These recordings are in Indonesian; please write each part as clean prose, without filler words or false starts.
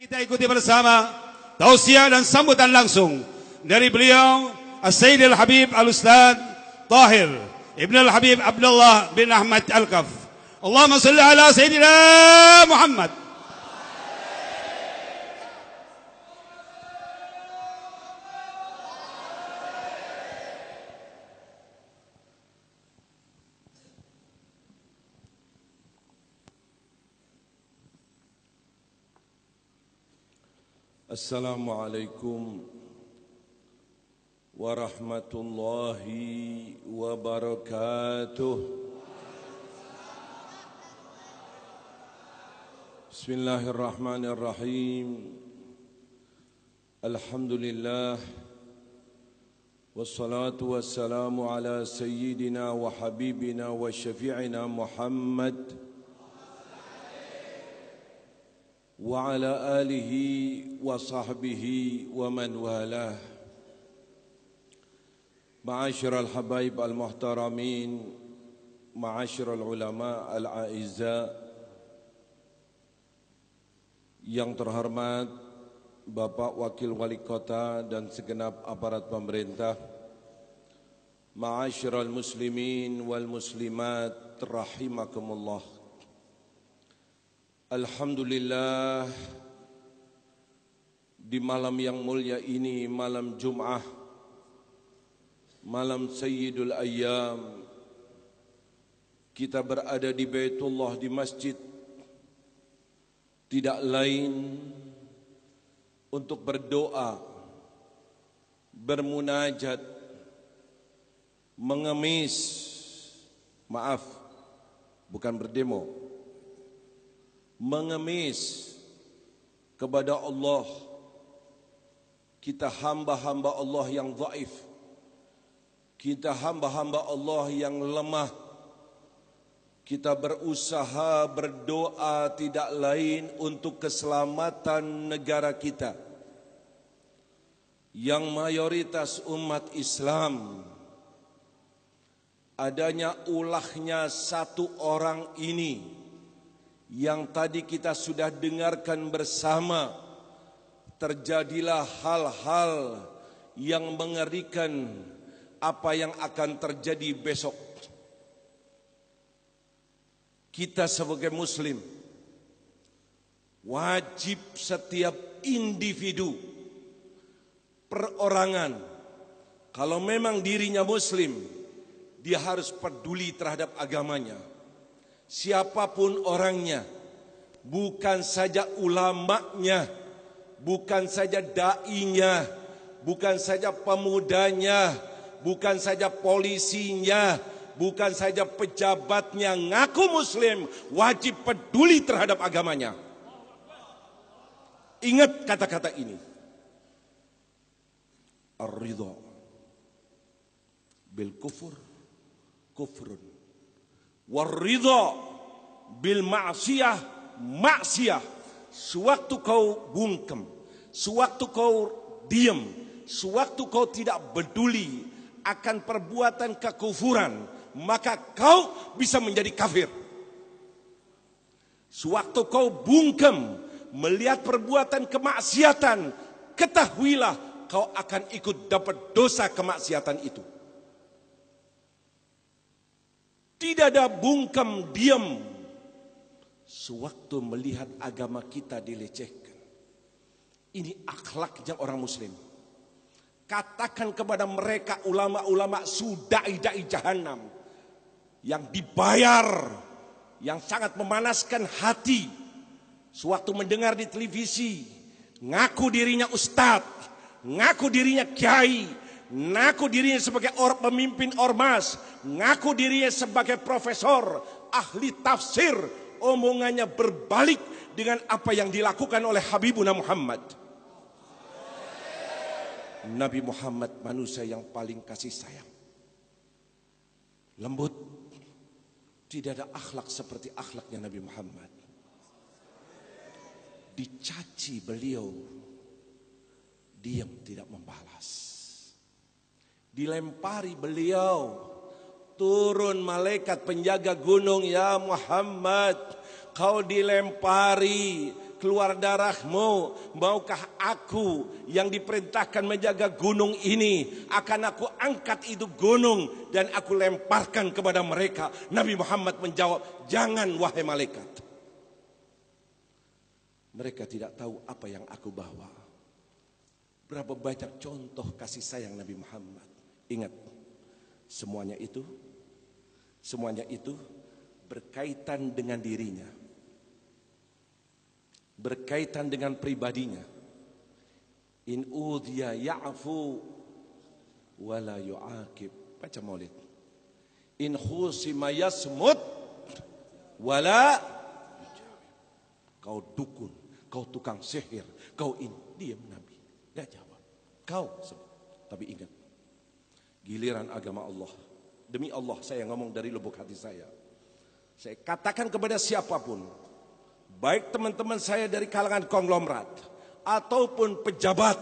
Kita ikuti bersama tausiah dan sambutan langsung dari beliau As-Sayyid Al-Habib Al-Ustaz Tahir Ibn Al-Habib Abdullah bin Ahmad Al-Kaf. Allahumma salli ala Sayyidina Muhammad. Assalamualaikum warahmatullahi wabarakatuh. Bismillahirrahmanirrahim. Alhamdulillah wassalatu wassalamu ala sayyidina wa habibina wa syafi'ina Muhammad wa ala alihi wa sahbihi wa man walah. Ma'asyiral habaib al-muhtaramin, ma'asyiral ulama al-a'izza, yang terhormat Bapak Wakil Wali Kota dan segenap aparat pemerintah, ma'asyiral muslimin wal muslimat rahimakumullah. Alhamdulillah, di malam yang mulia ini, malam Jum'ah, malam Sayyidul Ayyam, kita berada di Baitullah, di masjid, tidak lain untuk berdoa, bermunajat, mengemis, maaf, bukan berdemo, mengemis kepada Allah. Kita hamba-hamba Allah yang dhaif, kita hamba-hamba Allah yang lemah. Kita berusaha berdoa tidak lain untuk keselamatan negara kita yang mayoritas umat Islam. Adanya ulahnya satu orang ini yang tadi kita sudah dengarkan bersama, terjadilah hal-hal yang mengerikan apa yang akan terjadi besok. Kita sebagai muslim wajib setiap individu, perorangan, kalau memang dirinya muslim, dia harus peduli terhadap agamanya. Siapapun orangnya, bukan saja ulamanya, bukan saja da'inya, bukan saja pemudanya, bukan saja polisinya, bukan saja pejabatnya, ngaku muslim, wajib peduli terhadap agamanya. Ingat kata-kata ini. Ar-ridha bil kufur kufrun, war-ridha bil ma'siyah maksiyah. Sewaktu kau bungkem, sewaktu kau diam, sewaktu kau tidak peduli akan perbuatan kekufuran, maka kau bisa menjadi kafir. Sewaktu kau bungkem melihat perbuatan kemaksiatan, ketahuilah kau akan ikut dapat dosa kemaksiatan itu. Tidak ada bungkem diam sewaktu melihat agama kita dilecehkan. Ini akhlaknya orang muslim. Katakan kepada mereka ulama-ulama sudai-dai jahannam yang dibayar, yang sangat memanaskan hati, sewaktu mendengar di televisi, ngaku dirinya ustadz, ngaku dirinya kiai, ngaku dirinya sebagai pemimpin ormas, ngaku dirinya sebagai profesor, ahli tafsir, omongannya berbalik dengan apa yang dilakukan oleh Habibuna Muhammad. Nabi Muhammad manusia yang paling kasih sayang, lembut, tidak ada akhlak seperti akhlaknya Nabi Muhammad. Dicaci beliau, diam tidak membalas. Dilempari beliau, turun malaikat penjaga gunung, ya Muhammad, kau dilempari, keluar darahmu? Maukah aku yang diperintahkan menjaga gunung ini? Akan aku angkat itu gunung dan aku lemparkan kepada mereka. Nabi Muhammad menjawab, jangan wahai malaikat. Mereka tidak tahu apa yang aku bawa. Berapa banyak contoh kasih sayang Nabi Muhammad. Ingat, semuanya itu berkaitan dengan dirinya, berkaitan dengan pribadinya. In udhiya ya'fu wala yu'aqib. Baca maulid. In khusima yasmut wala yujawib. Kau dukun, kau tukang sihir, kau ini. Diam Nabi, gak jawab. Kau sebut. Tapi ingat, giliran agama Allah. Demi Allah saya ngomong dari lubuk hati saya. Saya katakan kepada siapapun, baik teman-teman saya dari kalangan konglomerat, ataupun pejabat,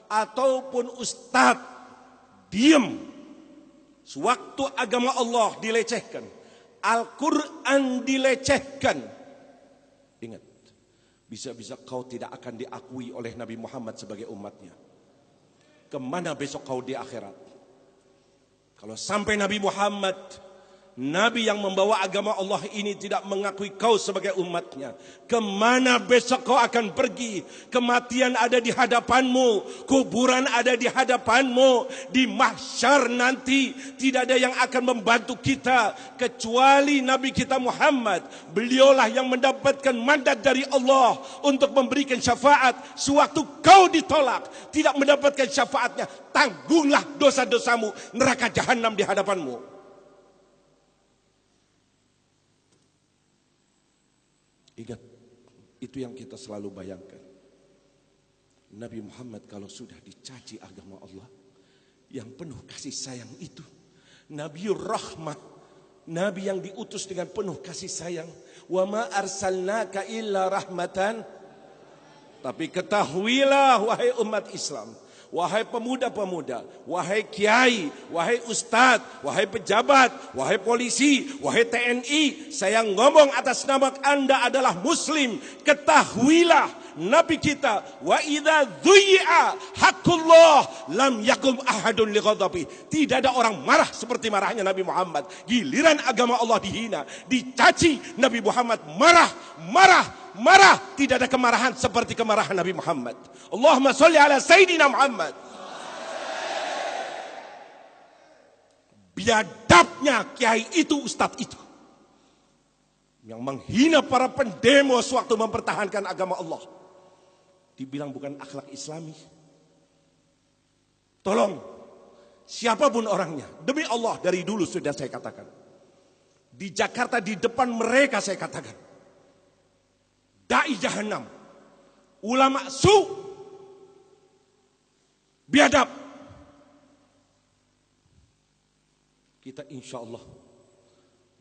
ataupun ustadz, diam. Sewaktu agama Allah dilecehkan, Al-Quran dilecehkan, ingat, bisa-bisa kau tidak akan diakui oleh Nabi Muhammad sebagai umatnya. Kemana besok kau di akhirat? Kalau sampai Nabi Muhammad, Nabi yang membawa agama Allah ini tidak mengakui kau sebagai umatnya, kemana besok kau akan pergi? Kematian ada di hadapanmu, kuburan ada di hadapanmu, di mahsyar nanti tidak ada yang akan membantu kita kecuali Nabi kita Muhammad. Beliaulah yang mendapatkan mandat dari Allah untuk memberikan syafaat. Sewaktu kau ditolak, tidak mendapatkan syafaatnya, tanggunglah dosa-dosamu, neraka jahanam di hadapanmu. Ingat, itu yang kita selalu bayangkan. Nabi Muhammad kalau sudah dicaci agama Allah, yang penuh kasih sayang itu, Nabiur Rahmah, Nabi yang diutus dengan penuh kasih sayang. Wa ma arsalnaka illa rahmatan. Tapi ketahuilah wahai umat Islam, wahai pemuda-pemuda, wahai kiai, wahai ustadz, wahai pejabat, wahai polisi, wahai TNI, saya ngomong atas nama Anda adalah muslim. Ketahuilah Nabi kita, wa idza dhuyi'a haqqullah lam yakum ahadun lighadabi. Tidak ada orang marah seperti marahnya Nabi Muhammad. Giliran agama Allah dihina, dicaci, Nabi Muhammad marah. Tidak ada kemarahan seperti kemarahan Nabi Muhammad. Allahumma sholli ala Sayyidina Muhammad. Biadabnya kiai itu, ustadz itu, yang menghina para pendemo sewaktu mempertahankan agama Allah, dibilang bukan akhlak Islami. Tolong, siapapun orangnya, demi Allah dari dulu sudah saya katakan, di Jakarta di depan mereka saya katakan, dai jahanam, ulama su, biadab. Kita insya Allah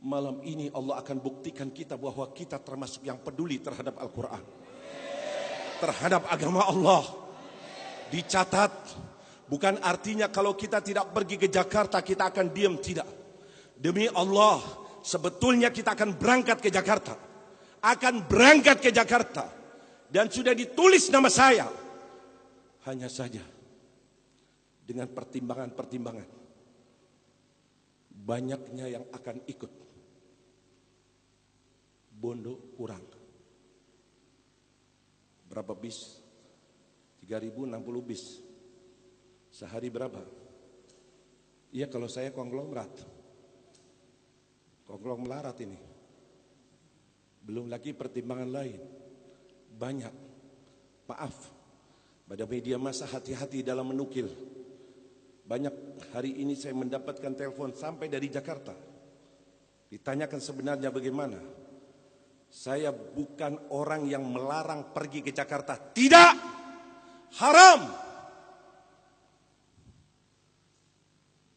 malam ini Allah akan buktikan kita bahwa kita termasuk yang peduli terhadap Al-Quran, terhadap agama Allah. Dicatat, bukan artinya kalau kita tidak pergi ke Jakarta kita akan diam, tidak. Demi Allah, sebetulnya kita akan berangkat ke Jakarta, dan sudah ditulis nama saya. Hanya saja dengan pertimbangan-pertimbangan, banyaknya yang akan ikut, bondo kurang. Berapa bis? 3.060 bis. Sehari berapa? Iya, kalau saya konglomerat ini. Belum lagi pertimbangan lain. Banyak. Maaf, pada media massa hati-hati dalam menukil. Banyak hari ini saya mendapatkan telepon sampai dari Jakarta. Ditanyakan sebenarnya bagaimana. Saya bukan orang yang melarang pergi ke Jakarta. Tidak. Haram.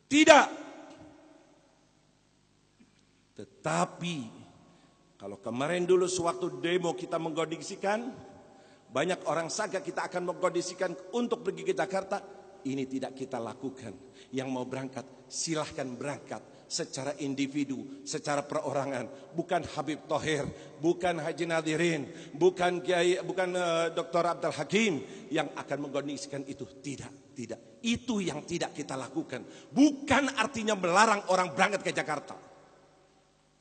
Tidak. Tetapi kalau kemarin dulu sewaktu demo kita mengkondisikan, banyak orang sangka kita akan mengkondisikan untuk pergi ke Jakarta. Ini tidak kita lakukan. Yang mau berangkat silahkan berangkat. secara individu, secara perorangan, bukan Habib Thohir, bukan Haji Nadirin, bukan Kiai, bukan Dr. Abdul Hakim yang akan mengkondisikan itu. Tidak, tidak. Itu yang tidak kita lakukan. Bukan artinya melarang orang berangkat ke Jakarta.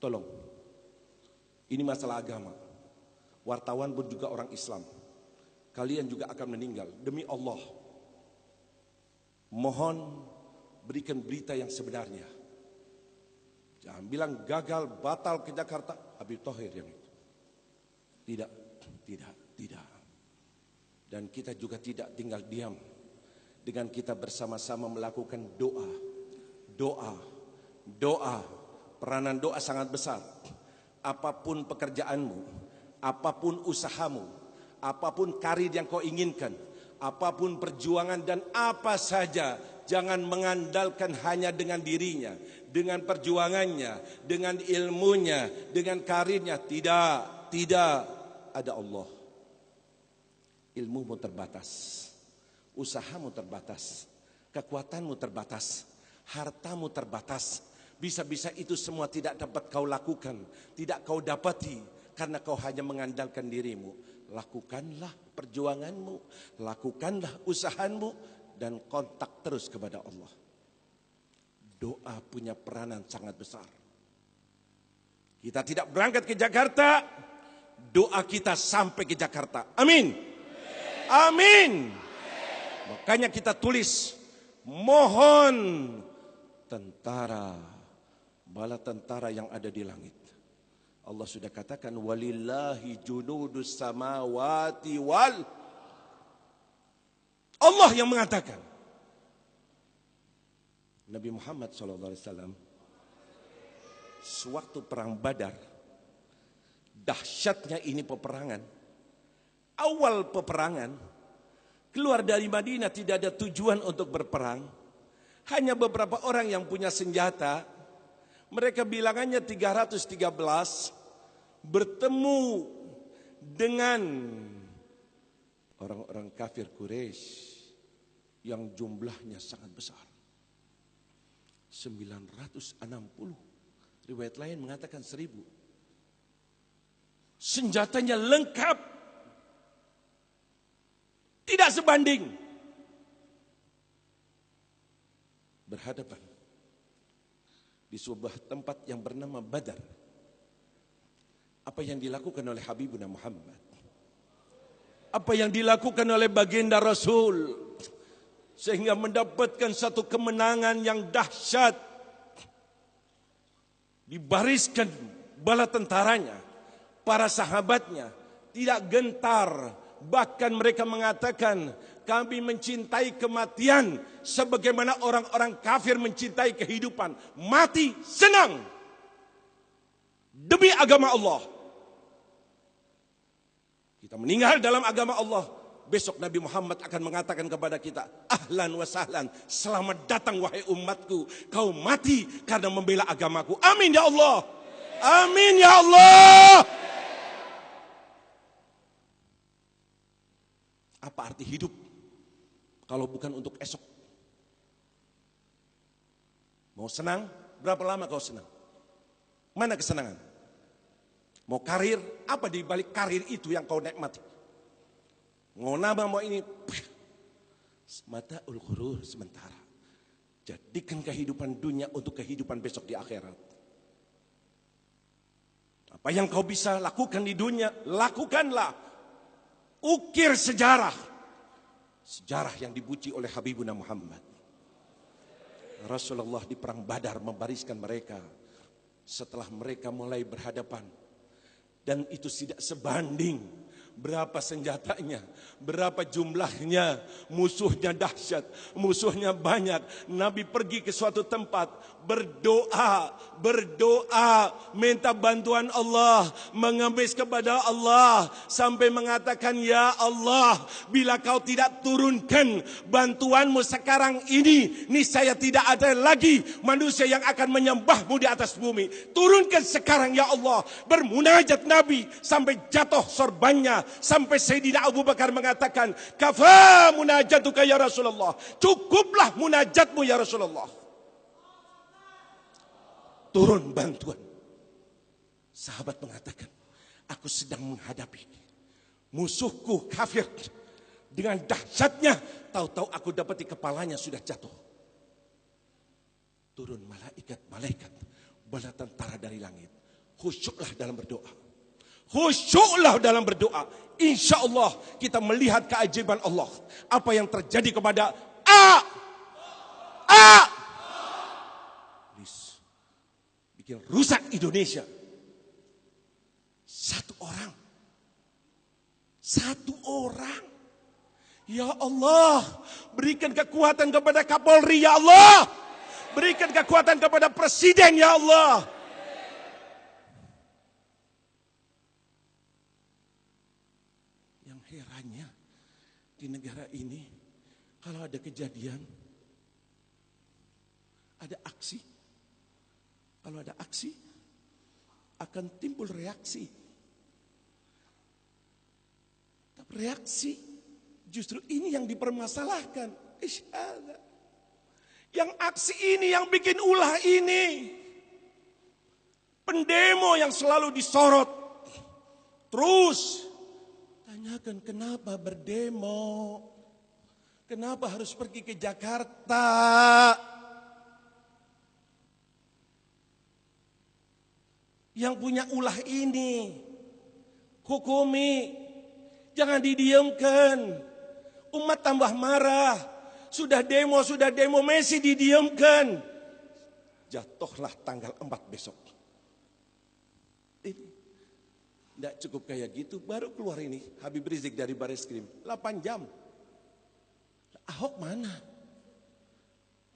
Tolong, ini masalah agama. Wartawan pun juga orang Islam. Kalian juga akan meninggal. Demi Allah, mohon berikan berita yang sebenarnya. Jangan bilang gagal, batal ke Jakarta, Habib Thohir yang itu. Tidak, tidak, tidak. Dan kita juga tidak tinggal diam. Dengan kita bersama-sama melakukan doa. Doa, doa. Peranan doa sangat besar. Apapun pekerjaanmu, apapun usahamu, apapun karir yang kau inginkan, apapun perjuangan dan apa saja, jangan mengandalkan hanya dengan dirinya, dengan perjuangannya, dengan ilmunya, dengan karirnya. Tidak, tidak. Ada Allah. Ilmumu terbatas, usahamu terbatas, kekuatanmu terbatas, hartamu terbatas. Bisa-bisa itu semua tidak dapat kau lakukan, tidak kau dapati karena kau hanya mengandalkan dirimu. Lakukanlah perjuanganmu, lakukanlah usahamu, dan kontak terus kepada Allah. Doa punya peranan sangat besar. Kita tidak berangkat ke Jakarta, doa kita sampai ke Jakarta. Amin. Amin. Makanya kita tulis, mohon tentara, bala tentara yang ada di langit. Allah sudah katakan, walillahi junudus samawati wal. Allah yang mengatakan. Nabi Muhammad SAW sewaktu perang Badar, dahsyatnya ini peperangan. Awal peperangan, keluar dari Madinah tidak ada tujuan untuk berperang. Hanya beberapa orang yang punya senjata. Mereka bilangannya 313, bertemu dengan orang-orang kafir Quraisy yang jumlahnya sangat besar. 960. Riwayat lain mengatakan 1000. Senjatanya lengkap. Tidak sebanding. Berhadapan di sebuah tempat yang bernama Badar. Apa yang dilakukan oleh Habibuna Muhammad? Apa yang dilakukan oleh baginda Rasul? Sehingga mendapatkan satu kemenangan yang dahsyat. Dibariskan bala tentaranya, para sahabatnya tidak gentar. Bahkan mereka mengatakan, kami mencintai kematian sebagaimana orang-orang kafir mencintai kehidupan. Mati senang demi agama Allah. Kita meninggal dalam agama Allah. Besok Nabi Muhammad akan mengatakan kepada kita, ahlan wa sahlan, selamat datang wahai umatku, kau mati karena membela agamaku. Amin ya Allah. Amin ya Allah. Apa arti hidup kalau bukan untuk esok? Mau senang? Berapa lama kau senang? Mana kesenangan? Mau karir? Apa di balik karir itu yang kau nikmati? Mau nama, mau ini, mataul ghurur sementara. Jadikan kehidupan dunia untuk kehidupan besok di akhirat. Apa yang kau bisa lakukan di dunia, lakukanlah. Ukir sejarah. Sejarah yang dipuji oleh Habibuna Muhammad. Rasulullah di perang Badar membariskan mereka. Setelah mereka mulai berhadapan. Dan itu tidak sebanding. Berapa senjatanya, berapa jumlahnya, musuhnya dahsyat, musuhnya banyak. Nabi pergi ke suatu tempat, berdoa, minta bantuan Allah, mengemis kepada Allah, sampai mengatakan, ya Allah, bila kau tidak turunkan bantuanmu sekarang ini, niscaya tidak ada lagi manusia yang akan menyembahmu di atas bumi. Turunkan sekarang ya Allah. Bermunajat Nabi sampai jatuh sorbannya. Sampai Sayyidina Abu Bakar mengatakan, kafa munajatuka ya Rasulullah. Cukuplah munajatmu ya Rasulullah. turun bantuan. Sahabat mengatakan, aku sedang menghadapi musuhku kafir. Dengan dahsyatnya, tahu-tahu aku dapati kepalanya sudah jatuh. Turun malaikat bala tentara dari langit. Khusyuklah dalam berdoa. Khusyuklah dalam berdoa. Insya Allah kita melihat keajaiban Allah. Apa yang terjadi kepada Please. Bikin rusak Indonesia. Satu orang. Ya Allah, berikan kekuatan kepada Kapolri, ya Allah. Berikan kekuatan kepada Presiden, ya Allah. Yang herannya, di negara ini, kalau ada kejadian, ada aksi. Kalau ada aksi, akan timbul reaksi. Tapi reaksi, justru ini yang dipermasalahkan. Yang aksi ini yang bikin ulah ini. Pendemo yang selalu disorot. Terus tanyakan kenapa berdemo? Kenapa harus pergi ke Jakarta? Yang punya ulah ini hukumi. Jangan didiamkan. Umat tambah marah. Sudah demo, masih didiamkan. Jatuhlah tanggal 4 besok. Ini tidak cukup kayak gitu. Baru keluar ini Habib Rizik dari Bareskrim 8 jam. Ahok mana?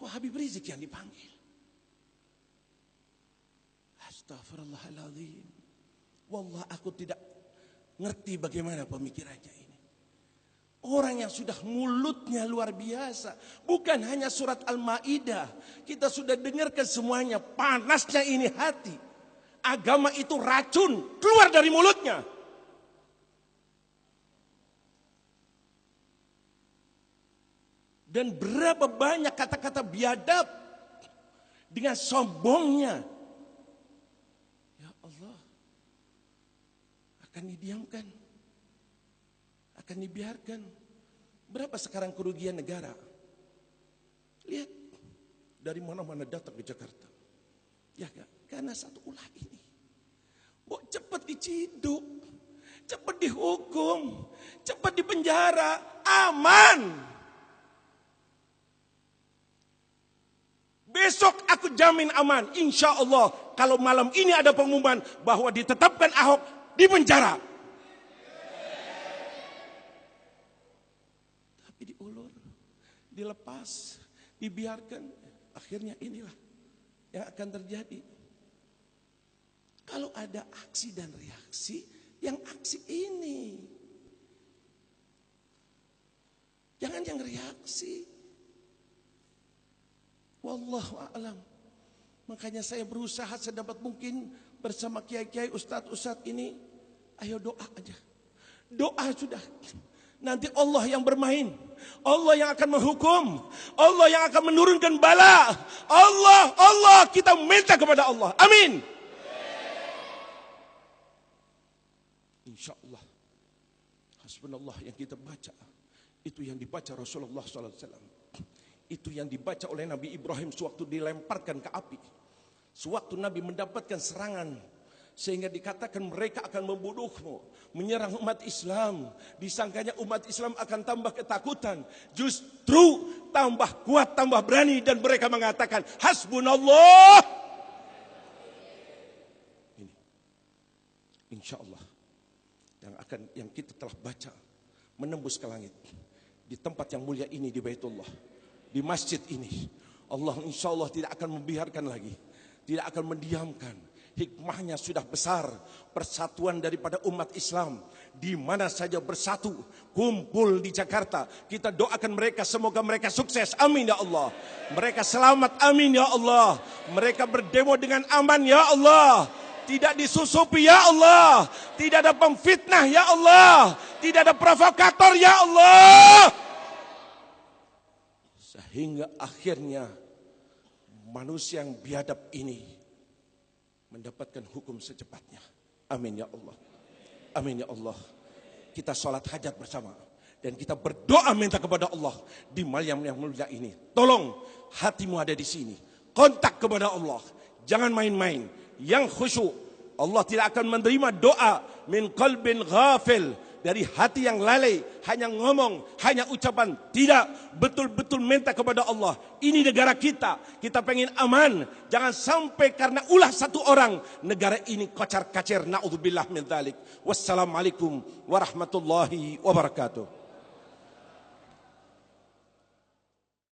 Kok Habib Rizik yang dipanggil? Astagfirullahaladzim. Wallah aku tidak ngerti bagaimana pemikirannya ini. Orang yang sudah mulutnya luar biasa. Bukan hanya surat Al-Ma'idah. Kita sudah dengarkan semuanya. Panasnya ini hati. Agama itu racun. Keluar dari mulutnya. Dan berapa banyak kata-kata biadab. Dengan sombongnya. Ya Allah. Akan didiamkan. Akan dibiarkan. Berapa sekarang kerugian negara? Lihat. Dari mana-mana datang ke Jakarta. Ya kan? Karena satu ulah ini. Cepat diciduk. Cepat dihukum. Cepat dipenjara. Aman. Besok aku jamin aman. Insya Allah. Kalau malam ini ada pengumuman bahwa ditetapkan Ahok di penjara. Dilepas, dibiarkan, akhirnya inilah yang akan terjadi. Kalau ada aksi dan reaksi, yang aksi ini. Jangan yang reaksi. Wallahu a'lam. Makanya saya berusaha sedapat mungkin bersama kiai-kiai, ustadz-ustadz ini. Ayo doa aja. Doa sudah. Nanti Allah yang bermain. Allah yang akan menghukum. Allah yang akan menurunkan bala. Allah, kita minta kepada Allah. Amin. Insya Allah. Hasbunallah yang kita baca. Itu yang dibaca Rasulullah SAW. Itu yang dibaca oleh Nabi Ibrahim sewaktu dilemparkan ke api. Sewaktu Nabi mendapatkan serangan. Sehingga dikatakan mereka akan membunuhmu. Menyerang umat Islam. Disangkanya umat Islam akan tambah ketakutan. Justru tambah kuat, tambah berani. Dan mereka mengatakan, Hasbunallah. Ini. Insya Allah. Yang kita telah baca. Menembus ke langit. Di tempat yang mulia ini di Baitullah. Di masjid ini. Allah insya Allah tidak akan membiarkan lagi. Tidak akan mendiamkan. Hikmahnya sudah besar. Persatuan daripada umat Islam. Di mana saja bersatu. Kumpul di Jakarta. Kita doakan mereka. Semoga mereka sukses. Amin ya Allah. Mereka selamat. Amin ya Allah. Mereka berdemo dengan aman ya Allah. Tidak disusupi ya Allah. Tidak ada pemfitnah ya Allah. Tidak ada provokator ya Allah. Sehingga akhirnya manusia yang biadab ini mendapatkan hukum secepatnya. Amin ya Allah. Amin ya Allah. Kita sholat hajat bersama. Dan kita berdoa minta kepada Allah di malam yang mulia ini. Tolong hatimu ada di sini. Kontak kepada Allah. Jangan main-main. Yang khusyuk. Allah tidak akan menerima doa min qalbin ghafil. Dari hati yang lalai, hanya ngomong, hanya ucapan. Tidak, betul-betul minta kepada Allah. Ini negara kita, kita pengen aman. Jangan sampai karena ulah satu orang, negara ini kocar-kacir. Na'udzubillah min dzalik. Wassalamualaikum warahmatullahi wabarakatuh.